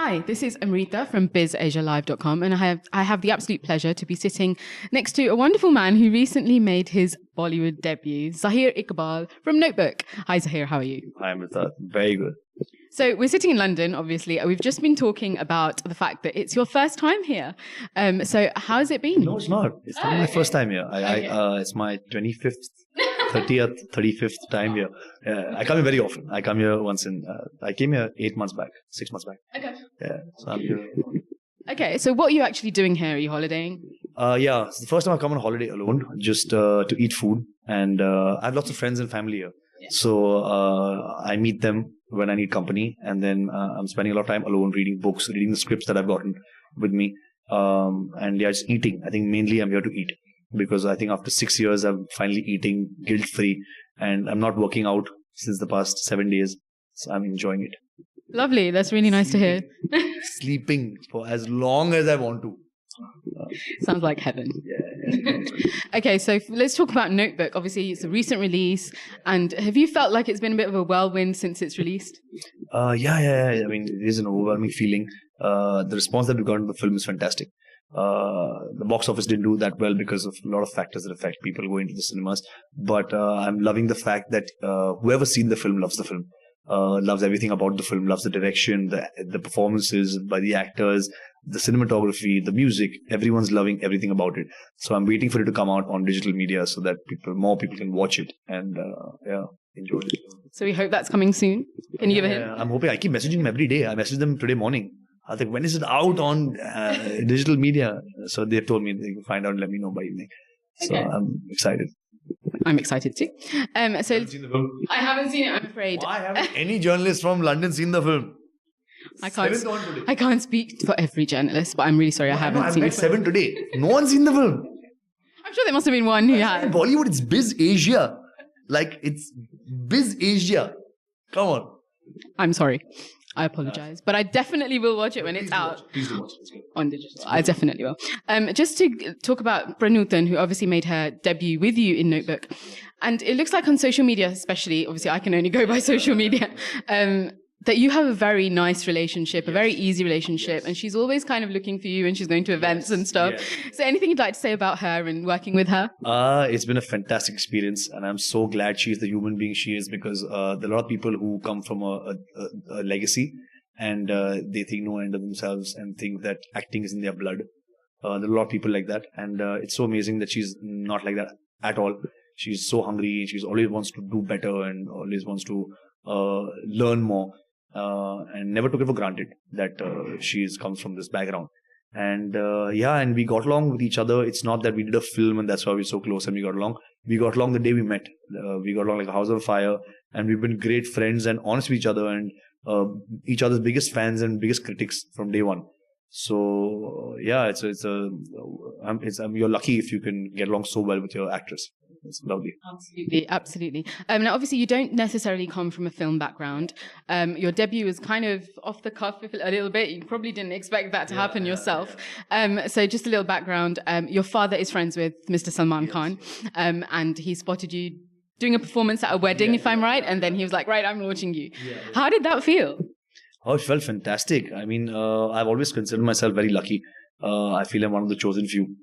Hi, this is Amrita from bizasialive.com, and I have the absolute pleasure to be sitting next to a wonderful man who recently made his Bollywood debut, Zaheer Iqbal from Notebook. Hi Zaheer, how are you? Hi Amrita, very good. So we're sitting in London, obviously. We've just been talking about the fact that it's your first time here. So how's it been? No, it's not. It's not my first time here. It's my 25th, 30th, 35th time here. I come here very often. I come here once I came here 6 months back. Okay. Yeah, so I'm here. Okay, so what are you actually doing here? Are you holidaying? Yeah, it's the first time I've come on holiday alone, just to eat food. And I have lots of friends and family here. Yeah. So I meet them when I need company. And then I'm spending a lot of time alone reading books, reading the scripts that I've gotten with me. And yeah, just eating. I think mainly I'm here to eat. Because I think after 6 years, I'm finally eating guilt-free. And I'm not working out since the past 7 days. So I'm enjoying it. Lovely. That's really nice to hear. Sleeping for as long as I want to. Sounds like heaven. Yeah. Okay, so let's talk about Notebook. Obviously, it's a recent release. And have you felt like it's been a bit of a whirlwind since it's released? Yeah. I mean, it is an overwhelming feeling. The response that we got in the film is fantastic. The box office didn't do that well because of a lot of factors that affect people going to the cinemas. But I'm loving the fact that whoever's seen the film loves the film. Loves everything about the film, loves the direction, the performances by the actors, the cinematography, the music. Everyone's loving everything about it. So I'm waiting for it to come out on digital media so that more people can watch it and enjoy it. So we hope that's coming soon. Can you give a hint? I'm hoping. I keep messaging them every day. I messaged them today morning. I was like, when is it out on digital media? So they've told me they can find out and let me know by evening. So okay. I'm excited. I'm excited too. So you seen the film? I haven't seen it, I'm afraid. Why haven't any journalist from London seen the film? I can't speak for every journalist, but I'm really sorry I haven't seen it. 7 today. No one's seen the film. I'm sure there must have been one who had. In Bollywood, it's Biz Asia. Like, it's Biz Asia. Come on. I'm sorry. I apologize. But I definitely will watch it when it's out. Please do watch it. On digital. I definitely will. Just to talk about Pranutan, who obviously made her debut with you in Notebook. And it looks like on social media, especially, obviously I can only go by social media, that you have a very nice relationship, a very easy relationship. And she's always kind of looking for you and she's going to events and stuff. Yes. So anything you'd like to say about her and working with her? It's been a fantastic experience. And I'm so glad she's the human being she is, because there are a lot of people who come from a legacy and they think no end of themselves and think that acting is in their blood. There are a lot of people like that. And it's so amazing that she's not like that at all. She's so hungry. She always wants to do better and always wants to learn more. And never took it for granted that she comes from this background. And and we got along with each other. It's not that we did a film and that's why we're so close and we got along. We got along the day we met. We got along like a house on fire, and we've been great friends and honest with each other and each other's biggest fans and biggest critics from day one. So you're lucky if you can get along so well with your actress. It's lovely. Absolutely. Now, obviously, you don't necessarily come from a film background. Your debut was kind of off the cuff a little bit. You probably didn't expect that to happen yourself. So just a little background. Your father is friends with Mr. Salman Khan, and he spotted you doing a performance at a wedding, if I'm right, and then he was like, right, I'm launching you. How did that feel? Oh, it felt fantastic. I mean, I've always considered myself very lucky. I feel I'm one of the chosen few.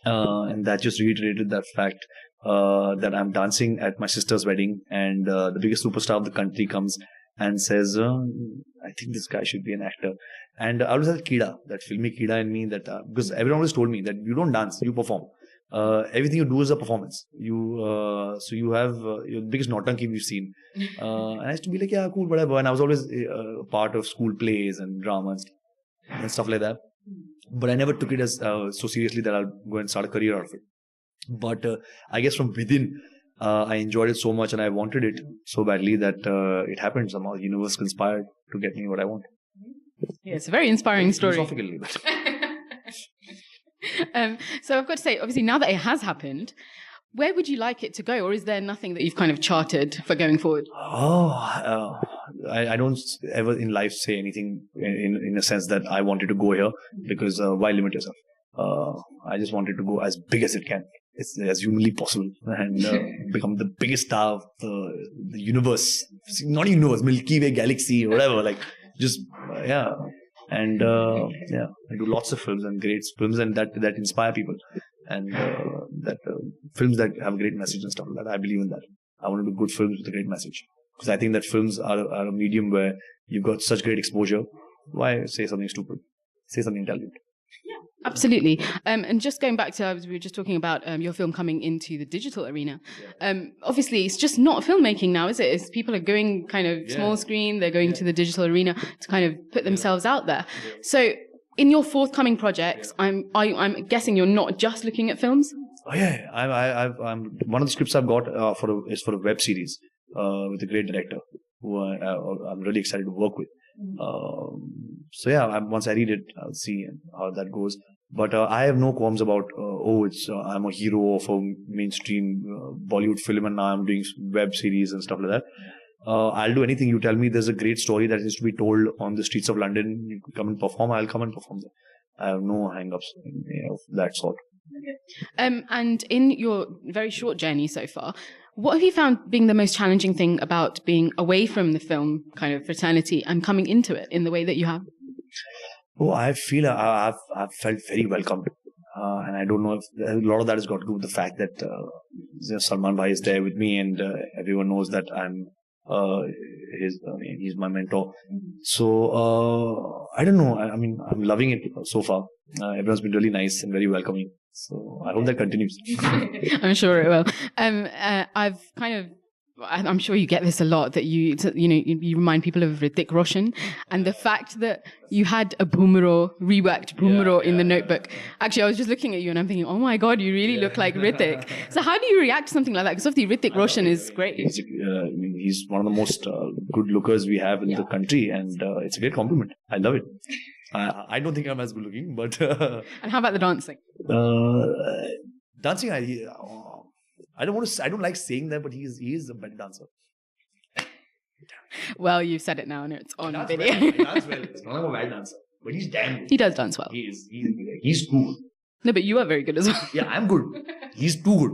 And that just reiterated that fact. That I'm dancing at my sister's wedding and the biggest superstar of the country comes and says, I think this guy should be an actor. And I always had that filmy Kida in me, that because everyone always told me that you don't dance, you perform. Everything you do is a performance. So you have your biggest nautanki we've seen. And I used to be like, yeah, cool, whatever. And I was always part of school plays and dramas and stuff like that. But I never took it as so seriously that I'll go and start a career out of it. But I guess from within, I enjoyed it so much and I wanted it so badly that it happened somehow. The universe conspired to get me what I want. Yeah, it's a very inspiring story. Philosophically. So I've got to say, obviously, now that it has happened, where would you like it to go? Or is there nothing that you've kind of charted for going forward? I don't ever in life say anything in a sense that I wanted to go here, because why limit yourself? I just wanted to go as big as it can. It's as humanly possible and become the biggest star of the universe. Not universe, Milky Way galaxy, whatever. Like, just, And I do lots of films and great films and that inspire people, and films that have a great message and stuff like that. I believe in that. I want to do good films with a great message, because I think that films are a medium where you've got such great exposure. Why say something stupid? Say something intelligent. Absolutely. And just going back to, we were just talking about your film coming into the digital arena. Obviously, it's just not filmmaking now, is it? It's people are going kind of small screen, they're going to the digital arena to kind of put themselves out there. So in your forthcoming projects, I'm guessing you're not just looking at films? Oh yeah, I'm one of the scripts I've got is for a web series with a great director who I'm really excited to work with. So yeah, once I read it, I'll see how that goes. But I have no qualms about I'm a hero of a mainstream Bollywood film, and now I'm doing web series and stuff like that. I'll do anything you tell me. There's a great story that is to be told on the streets of London. You come and perform. I'll come and perform there. I have no hang-ups of that sort. Okay. And in your very short journey so far, what have you found being the most challenging thing about being away from the film kind of fraternity and coming into it in the way that you have? Oh, I feel I've felt very welcomed. And I don't know if a lot of that has got to do with the fact that Salman Bhai is there with me, and everyone knows that he's my mentor. So I don't know. I mean, I'm loving it so far. Everyone's been really nice and very welcoming. So I hope that continues. I'm sure it will. I'm sure you get this a lot, that you remind people of Hrithik Roshan, and the fact that you had a reworked Bhumro in the Notebook. Actually, I was just looking at you and I'm thinking, oh my God, you really look like Hrithik. So how do you react to something like that? Because obviously Hrithik Roshan is great. He's one of the most good lookers we have in the country, and it's a great compliment. I love it. I don't think I'm as good looking, but and how about the dancing? Dancing, I don't like saying that, but he is a better dancer. Well, you've said it now, and it's on video. Well. He dance well. It's not a bad dancer, but he's damn good. He does dance well. He's too good. No, but you are very good as well. Yeah, I'm good. He's too good.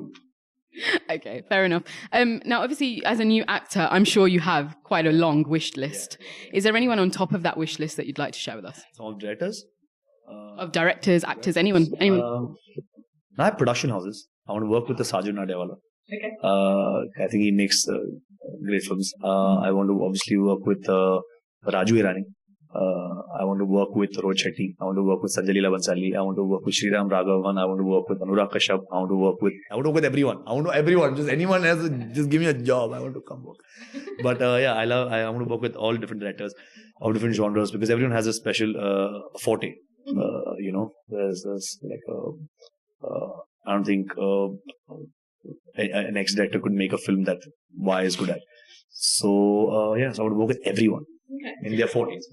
Okay, fair enough. Now, obviously, as a new actor, I'm sure you have quite a long wish list. Is there anyone on top of that wish list that you'd like to share with us? All directors? Of directors, actors, anyone? I have production houses. I want to work with the Sajid Nadewala. Okay. I think he makes great films. I want to obviously work with Raju Irani. I want to work with Rohit Shetty. I want to work with Sanjay Leela Bansali. I want to work with Sriram Raghavan. I want to work with Anurag Kashyap. I want to work with everyone. I want to everyone. Just anyone else, just give me a job. I want to come work. But I want to work with all different directors of different genres, because everyone has a special forte. There's like I don't think an ex-director could make a film that Y is good at. So so I want to work with everyone in their fortes.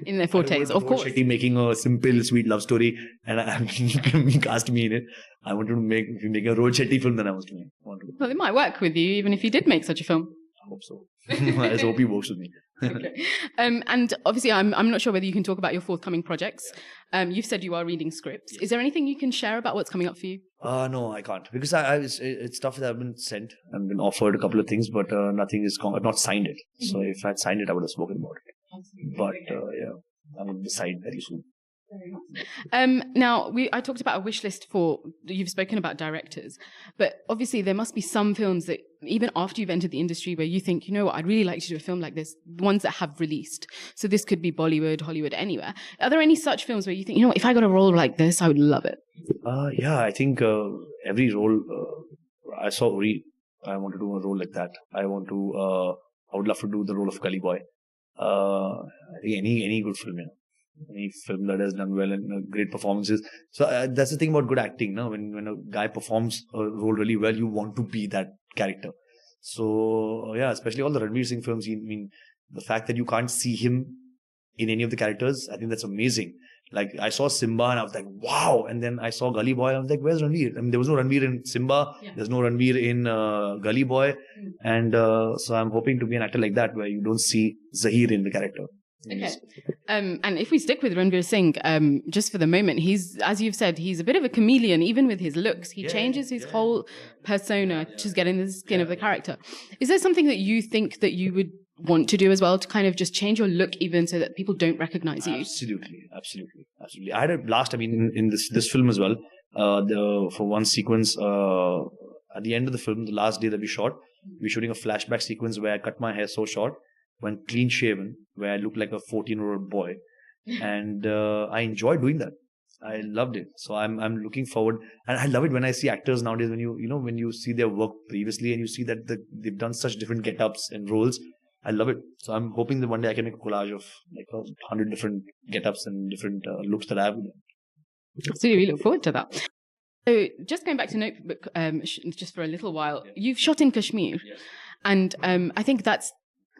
In their fortes, of course. Shetty making a simple, sweet love story, and you cast me in it. I wanted to make a Rohit Shetty film, then I was doing. Well, it might work with you, even if you did make such a film. I hope so. I just hope he works with me. Okay. And obviously, I'm not sure whether you can talk about your forthcoming projects. You've said you are reading scripts. Is there anything you can share about what's coming up for you? No, I can't, because it's stuff that I've been sent. I've been offered a couple of things, but nothing is. I've not signed it. So if I had signed it, I would have spoken about it. But I will decide very soon. Now, I talked about a wish list you've spoken about directors, but obviously there must be some films that even after you've entered the industry where you think, you know what, I'd really like to do a film like this, ones that have released. So this could be Bollywood, Hollywood, anywhere. Are there any such films where you think, you know what, if I got a role like this, I would love it? I think every role, I saw Uri, I want to do a role like that. I would love to do the role of Gully Boy. I think any good film, any film that has done well and great performances. So that's the thing about good acting. No? When a guy performs a role really well, you want to be that character. So especially all the Ranveer Singh films. I mean, the fact that you can't see him in any of the characters, I think that's amazing. Like I saw Simba and I was like, wow. And then I saw Gully Boy and I was like, where's Ranveer? I mean, there was no Ranveer in Simba. Yeah. There's no Ranveer in Gully Boy. And so I'm hoping to be an actor like that, where you don't see Zaheer in the character. Okay. And if we stick with Ranveer Singh, just for the moment, as you've said, he's a bit of a chameleon, even with his looks. He changes his whole persona to get in the skin of the character. Is there something that you think that you would want to do as well, to kind of just change your look even so that people don't recognize you? Absolutely. I had a blast. I mean, in this film as well. For one sequence, at the end of the film, the last day that we shot, we're shooting a flashback sequence where I cut my hair so short, went clean shaven, where I looked like a 14-year-old boy, and I enjoyed doing that. I loved it. So I'm looking forward, and I love it when I see actors nowadays. When when you see their work previously and you see that they've done such different get-ups and roles, I love it. So I'm hoping that one day I can make a collage of like 100 different get-ups and different looks that I have. So we look forward to that. So just going back to Notebook, just for a little while, you've shot in Kashmir, and I think that's,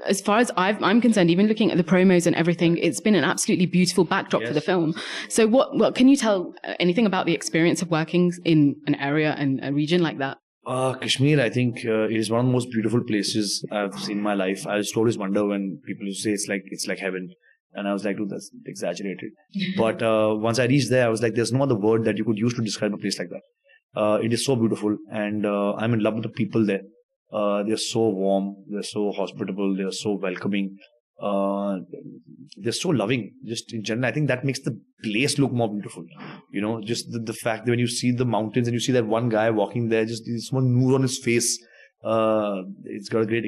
as far as I'm concerned, even looking at the promos and everything, it's been an absolutely beautiful backdrop for the film. So what can you tell anything about the experience of working in an area and a region like that? Kashmir, I think it is one of the most beautiful places I've seen in my life. I used to always wonder when people used to say it's like heaven. And I was like, dude, that's exaggerated. But once I reached there, I was like, there's no other word that you could use to describe a place like that. It is so beautiful, and I'm in love with the people there. They're so warm, they're so hospitable, they're so welcoming, they're so loving. Just in general, I think that makes the place look more beautiful. Just the fact that when you see the mountains and you see that one guy walking there, just this one noor on his face, it's got a great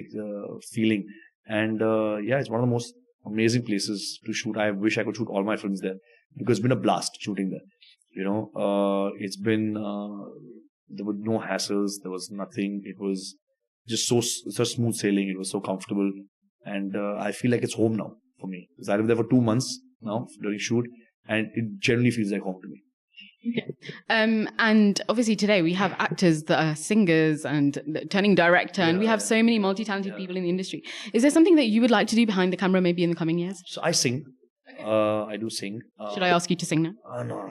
feeling. And it's one of the most amazing places to shoot. I wish I could shoot all my films there, because it's been a blast shooting there. It's been there were no hassles, there was nothing. It was just such smooth sailing. It was so comfortable, and I feel like it's home now for me, because I lived there for 2 months now during shoot, and it generally feels like home to me. Okay. And obviously today we have actors that are singers and turning director, and we have so many multi-talented people in the industry. Is there something that you would like to do behind the camera maybe in the coming years? So I sing. I do sing. Should I ask you to sing now? No.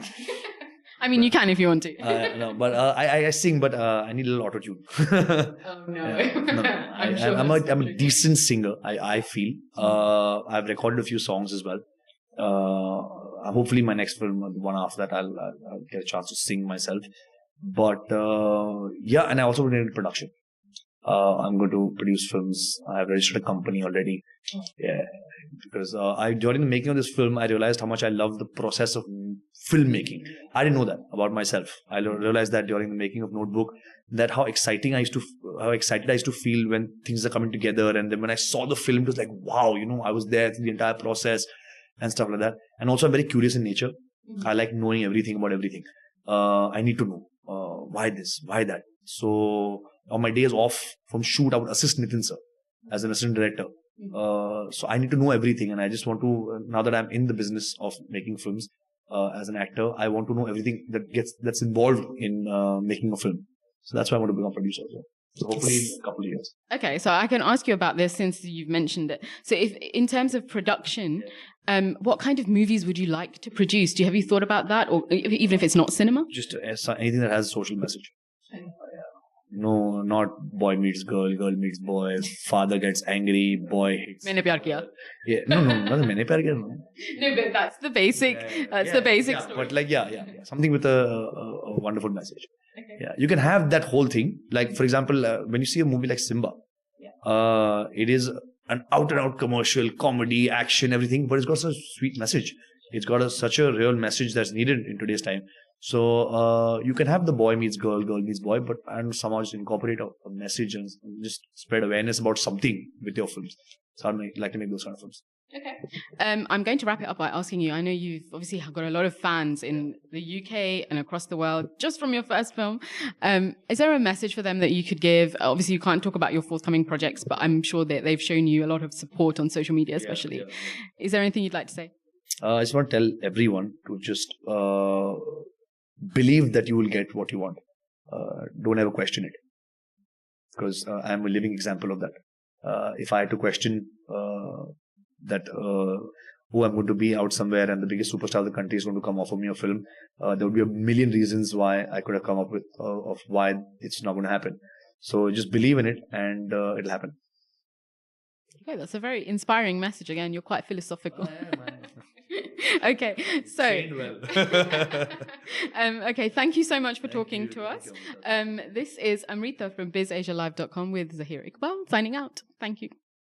I mean, you can if you want to. No, but I sing, but I need a little auto-tune. Oh, no. No. I'm a decent singer, I feel. I've recorded a few songs as well. Hopefully my next film, the one after that, I'll get a chance to sing myself. But and I also did production. I'm going to produce films. I've registered a company already. Yeah, because during the making of this film, I realized how much I love the process of filmmaking. I didn't know that about myself. I realized that during the making of Notebook, that how excited I used to feel when things are coming together. And then when I saw the film, it was like, wow, I was there through the entire process and stuff like that. And also, I'm very curious in nature. I like knowing everything about everything. I need to know why this, why that. So on my days off from shoot, I would assist Nitin sir as an assistant director. So I need to know everything, and I just want to, now that I'm in the business of making films as an actor, I want to know everything that's involved in making a film. So that's why I want to become a producer as well. So hopefully in a couple of years. Okay, so I can ask you about this since you've mentioned it. So if in terms of production, what kind of movies would you like to produce? Have you thought about that, or even if it's not cinema? Just anything that has a social message. No, not boy meets girl, girl meets boy, father gets angry, boy hates. Maine pyar kiya. Yeah, no, not maine pyar kiya. No, but that's the basic. That's the basic story. But like, something with a wonderful message. Okay. Yeah, you can have that whole thing. Like, for example, when you see a movie like Simba, it is an out-and-out commercial, comedy, action, everything, but it's got such a sweet message. It's got such a real message that's needed in today's time. So you can have the boy meets girl, girl meets boy, but and somehow just incorporate a message and just spread awareness about something with your films. So I'd like to make those kind of films. Okay. I'm going to wrap it up by asking you, I know you've obviously got a lot of fans in the UK and across the world just from your first film. Is there a message for them that you could give? Obviously, you can't talk about your forthcoming projects, but I'm sure that they've shown you a lot of support on social media, especially. Yeah. Is there anything you'd like to say? I just want to tell everyone to just believe that you will get what you want. Don't ever question it. Because I'm a living example of that. If I had to question that who I'm going to be out somewhere and the biggest superstar of the country is going to come offer me a film, there would be a million reasons why I could have come up with of why it's not going to happen. So just believe in it and it'll happen. Okay, that's a very inspiring message. Again, you're quite philosophical. Okay, so okay, thank you so much for talking to us. This is Amrita from bizasialive.com with Zaheer Iqbal signing out. Thank you.